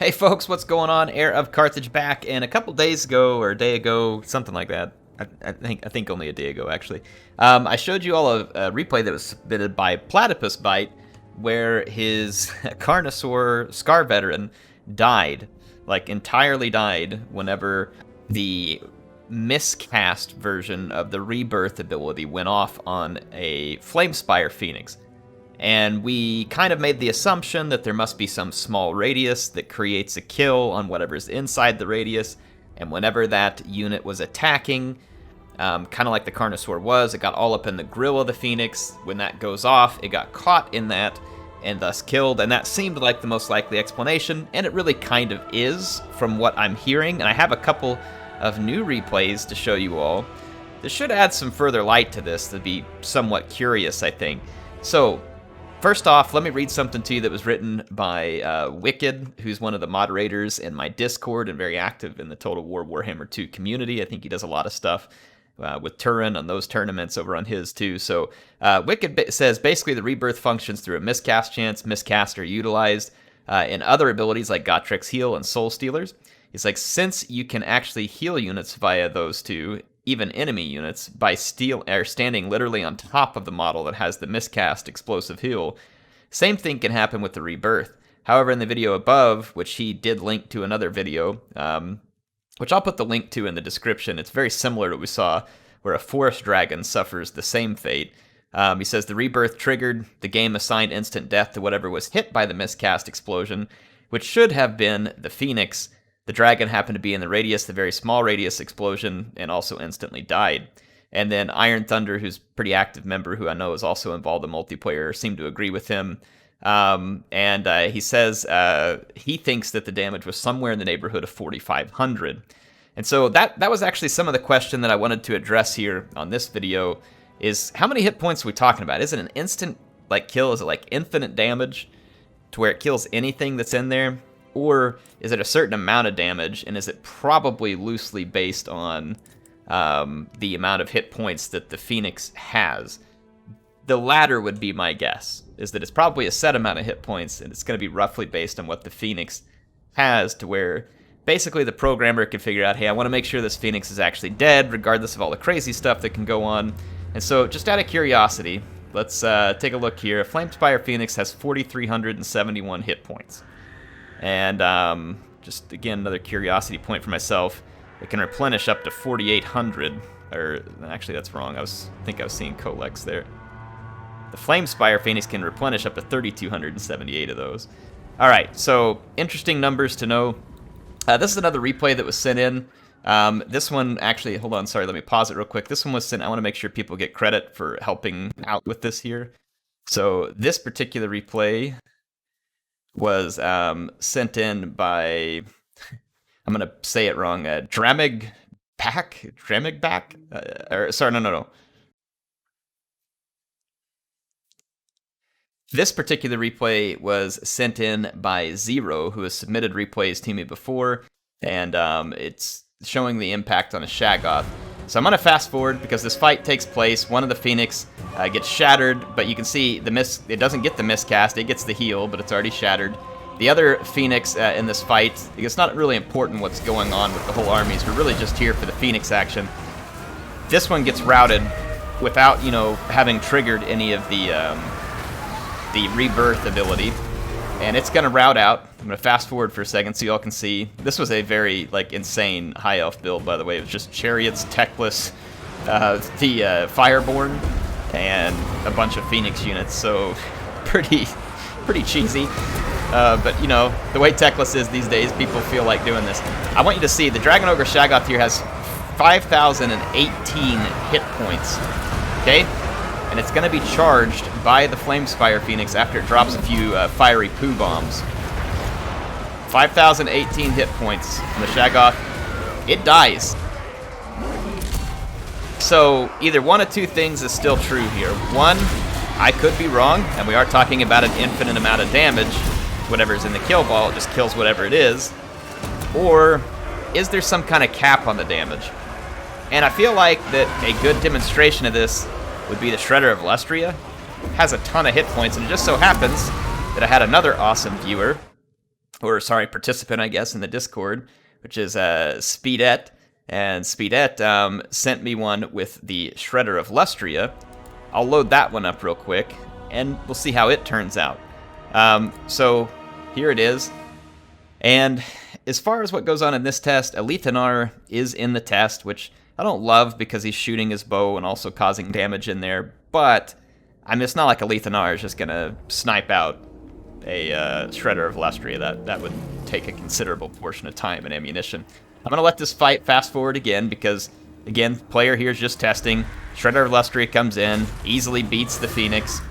Hey folks, what's going on? HeirofCarthage back, and a couple days ago, or a day ago, something like that. I think only a day ago, actually. I showed you all a replay that was submitted by Platypus Bite, where his Carnosaur Scar Veteran died, like entirely died, whenever the Miscast version of the Rebirth ability went off on a Flamespire Phoenix. And we kind of made the assumption that there must be some small radius that creates a kill on whatever's inside the radius. And whenever that unit was attacking, kind of like the Carnosaur was, it got all up in the grill of the Phoenix. When that goes off, it got caught in that and thus killed. And that seemed like the most likely explanation. And it really kind of is from what I'm hearing. And I have a couple of new replays to show you all. This should add some further light to this to be somewhat curious, I think. So, first off, let me read something to you that was written by Wicked, who's one of the moderators in my Discord and very active in the Total War Warhammer 2 community. I think he does a lot of stuff with Turin on those tournaments over on his too. So Wicked says, basically the Rebirth functions through a miscast chance. Miscast are utilized in other abilities like Gotrek's Heal and Soul Stealers. He's like, since you can actually heal units via those two, even enemy units, by standing literally on top of the model that has the miscast explosive heal. Same thing can happen with the Rebirth. However, in the video above, which he did link to another video, which I'll put the link to in the description, it's very similar to what we saw, where a Forest Dragon suffers the same fate. He says the Rebirth triggered, the game assigned instant death to whatever was hit by the miscast explosion, which should have been the Phoenix. The dragon happened to be in the radius, the very small radius explosion, and also instantly died. And then IronThunder, who's a pretty active member, who I know is also involved in multiplayer, seemed to agree with him. He says he thinks that the damage was somewhere in the neighborhood of 4,500. And so that was actually some of the question that I wanted to address here on this video, is how many hit points are we talking about? Is it an instant kill? Is it like infinite damage to where it kills anything that's in there? Or is it a certain amount of damage, and is it probably loosely based on the amount of hit points that the Phoenix has? The latter would be my guess, is that it's probably a set amount of hit points, and it's going to be roughly based on what the Phoenix has, to where basically the programmer can figure out, hey, I want to make sure this Phoenix is actually dead, regardless of all the crazy stuff that can go on. And so, just out of curiosity, let's take a look here. A Flamespire Phoenix has 4,371 hit points. And just, again, another curiosity point for myself, it can replenish up to 4,800, or actually that's wrong, I think I was seeing Colex there. The Flamespire Phoenix can replenish up to 3,278 of those. Alright, so interesting numbers to know. This is another replay that was sent in. This one, actually, hold on, sorry, let me pause it real quick. This one was sent, I want to make sure people get credit for helping out with this here. So this particular replay was sent in by, I'm going to say it wrong, Dramig Back? No. This particular replay was sent in by Zero, who has submitted replays to me before, and it's showing the impact on a Shaggoth. So I'm going to fast forward because this fight takes place. One of the Phoenix gets shattered, but you can see it doesn't get the miscast, it gets the heal, but it's already shattered. The other Phoenix in this fight, it's not really important what's going on with the whole armies, we're really just here for the Phoenix action. This one gets routed without, having triggered any of the Rebirth ability, and it's going to route out. I'm going to fast forward for a second so y'all can see. This was a very, insane high elf build, by the way. It was just chariots, techless, the Fireborn, and a bunch of Phoenix units, so pretty cheesy. But, the way techless is these days, people feel like doing this. I want you to see, the Dragon Ogre Shaggoth here has 5,018 hit points, okay? And it's going to be charged by the Flamespire Phoenix after it drops a few fiery poo bombs. 5,018 hit points on the Shaggoth. It dies. So either one of two things is still true here. One, I could be wrong, and we are talking about an infinite amount of damage. Whatever's in the kill ball, it just kills whatever it is. Or is there some kind of cap on the damage? And I feel like that a good demonstration of this would be the Shredder of Lustria. Has a ton of hit points, and it just so happens that I had another awesome viewer or sorry, participant, I guess, in the Discord, which is Speedette. And Speedette sent me one with the Shredder of Lustria. I'll load that one up real quick, and we'll see how it turns out. So here it is. And as far as what goes on in this test, IronThunder is in the test, which I don't love because he's shooting his bow and also causing damage in there. But I mean, it's not like IronThunder is just gonna snipe out a Shredder of Lustria. That would take a considerable portion of time and ammunition. I'm gonna let this fight fast forward again because, again, player here is just testing. Shredder of Lustria comes in, easily beats the Phoenix.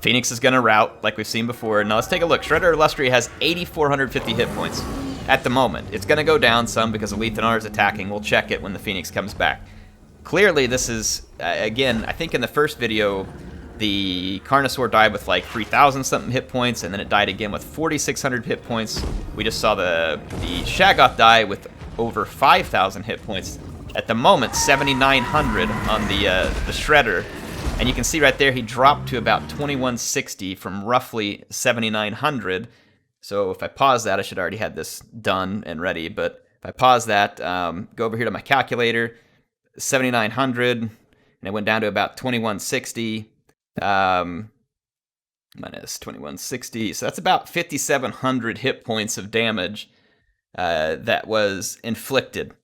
Phoenix is gonna rout like we've seen before. Now let's take a look. Shredder of Lustria has 8,450 hit points at the moment. It's gonna go down some because IronThunder is attacking. We'll check it when the Phoenix comes back. Clearly, this is again. I think in the first video, the Carnosaur died with like 3,000 something hit points, and then it died again with 4,600 hit points. We just saw the Shaggoth die with over 5,000 hit points. At the moment, 7,900 on the Shredder. And you can see right there, he dropped to about 2160 from roughly 7,900. So if I pause that, I should already had this done and ready. But if I pause that, go over here to my calculator, 7,900, and it went down to about 2160. Minus 2160. So that's about 5,700 hit points of damage that was inflicted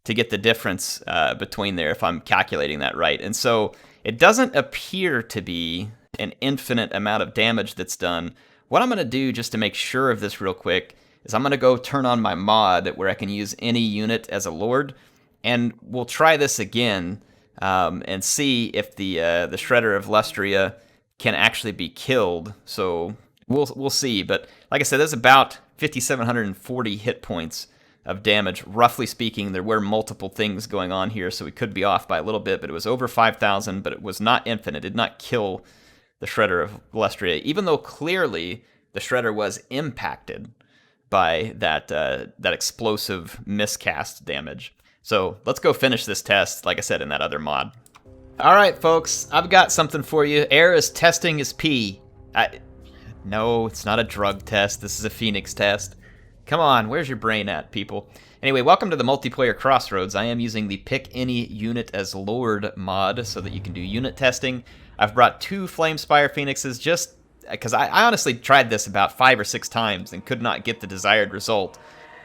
to get the difference between there, if I'm calculating that right. And so it doesn't appear to be an infinite amount of damage that's done. What I'm going to do just to make sure of this real quick is I'm going to go turn on my mod where I can use any unit as a lord, and we'll try this again and see if the Shredder of Lustria can actually be killed. So we'll see. But like I said, there's about 5,740 hit points of damage. Roughly speaking, there were multiple things going on here, so we could be off by a little bit, but it was over 5,000, but it was not infinite. It did not kill the Shredder of Lustria, even though clearly the Shredder was impacted by that explosive miscast damage. So let's go finish this test, like I said, in that other mod. All right, folks, I've got something for you. Heir is testing his pee. No, it's not a drug test. This is a Phoenix test. Come on, where's your brain at, people? Anyway, welcome to the multiplayer crossroads. I am using the Pick Any Unit as Lord mod so that you can do unit testing. I've brought 2 Flamespire Phoenixes just because I honestly tried this about 5 or 6 times and could not get the desired result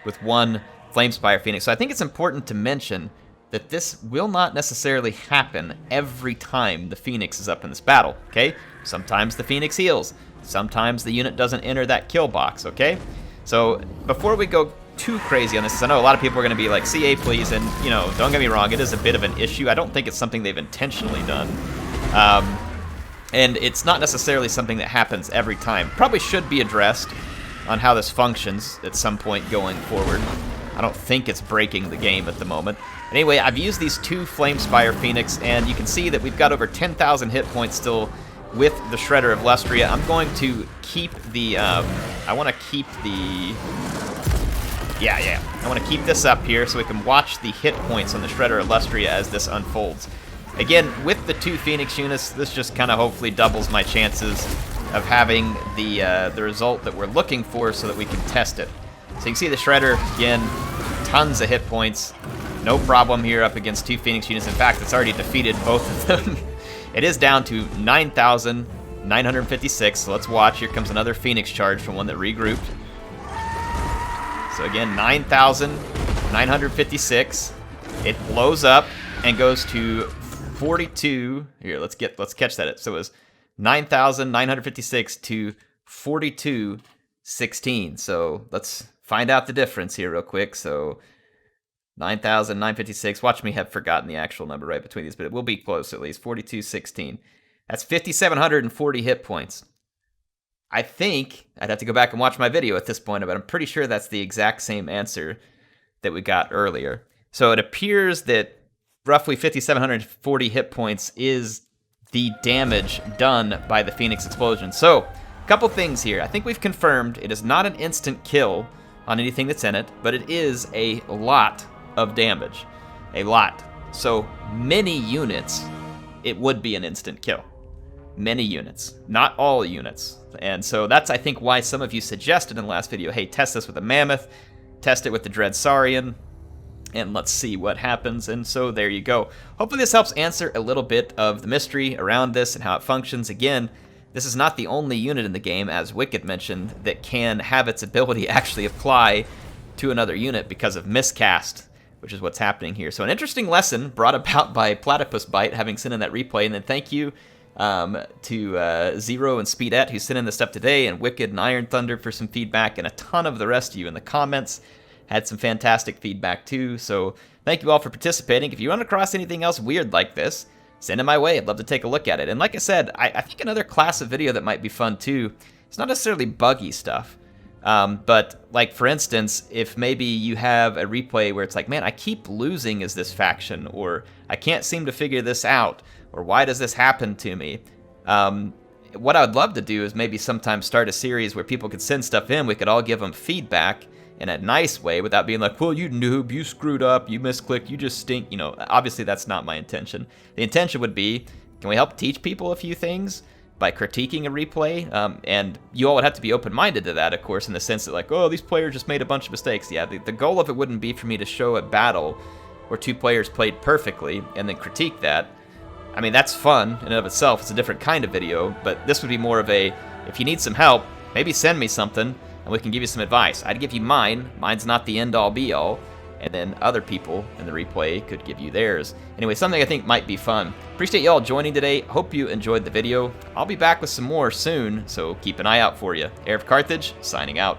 with one Flamespire Phoenix. So I think it's important to mention that this will not necessarily happen every time the Phoenix is up in this battle, okay? Sometimes the Phoenix heals. Sometimes the unit doesn't enter that kill box, okay? So before we go too crazy on this, I know a lot of people are going to be like, CA please, and you know, don't get me wrong, it is a bit of an issue. I don't think it's something they've intentionally done. And it's not necessarily something that happens every time. Probably should be addressed on how this functions at some point going forward. I don't think it's breaking the game at the moment. Anyway, I've used these 2 Flamespire Phoenix, and you can see that we've got over 10,000 hit points still with the Shredder of Lustria. I'm going to keep the, I want to keep the, I want to keep this up here so we can watch the hit points on the Shredder of Lustria as this unfolds. Again, with the 2 Phoenix units, this just kind of hopefully doubles my chances of having the result that we're looking for so that we can test it. So you can see the Shredder, again, tons of hit points. No problem here up against 2 Phoenix units. In fact, it's already defeated both of them. It is down to 9,956, so let's watch. Here comes another Phoenix charge from one that regrouped. So again, 9,956. It blows up and goes to 42. Here, let's catch that. So it was 9,956 to 42,16. So let's find out the difference here real quick. So 9,956. Watch me have forgotten the actual number right between these, but it will be close at least. 42,16. That's 5,740 hit points. I think I'd have to go back and watch my video at this point, but I'm pretty sure that's the exact same answer that we got earlier. So it appears that roughly 5,740 hit points is the damage done by the Phoenix explosion. So a couple things here. I think we've confirmed it is not an instant kill on anything that's in it, but it is a lot of damage. A lot. So many units, it would be an instant kill. many units, not all units. And so that's, I think, why some of you suggested in the last video, hey, test this with a Mammoth, test it with the Dread Saurian, and let's see what happens. And so there you go. Hopefully this helps answer a little bit of the mystery around this and how it functions. Again, this is not the only unit in the game, as Wicked mentioned, that can have its ability actually apply to another unit because of miscast, which is what's happening here. So an interesting lesson brought about by Platypus Bite having sent in that replay. And then thank you to Zero and Speedette who sent in the stuff today, and Wicked and IronThunder for some feedback, and a ton of the rest of you in the comments had some fantastic feedback too. So thank you all for participating. If you run across anything else weird like this, send it my way. I'd love to take a look at it. And like I said, I think another class of video that might be fun too, it's not necessarily buggy stuff, but like for instance, if maybe you have a replay where it's like, man, I keep losing as this faction, or I can't seem to figure this out, or why does this happen to me? What I would love to do is maybe sometime start a series where people could send stuff in, we could all give them feedback in a nice way without being like, well, you noob, you screwed up, you misclicked, you just stink. You know, obviously that's not my intention. The intention would be, can we help teach people a few things by critiquing a replay? And you all would have to be open-minded to that, of course, in the sense that like, oh, these players just made a bunch of mistakes. Yeah, the goal of it wouldn't be for me to show a battle where two players played perfectly and then critique that. I mean, that's fun in and of itself. It's a different kind of video, but this would be more of a, if you need some help, maybe send me something, and we can give you some advice. I'd give you mine. Mine's not the end-all be-all. And then other people in the replay could give you theirs. Anyway, something I think might be fun. Appreciate y'all joining today. Hope you enjoyed the video. I'll be back with some more soon, so keep an eye out for you. HeirofCarthage, signing out.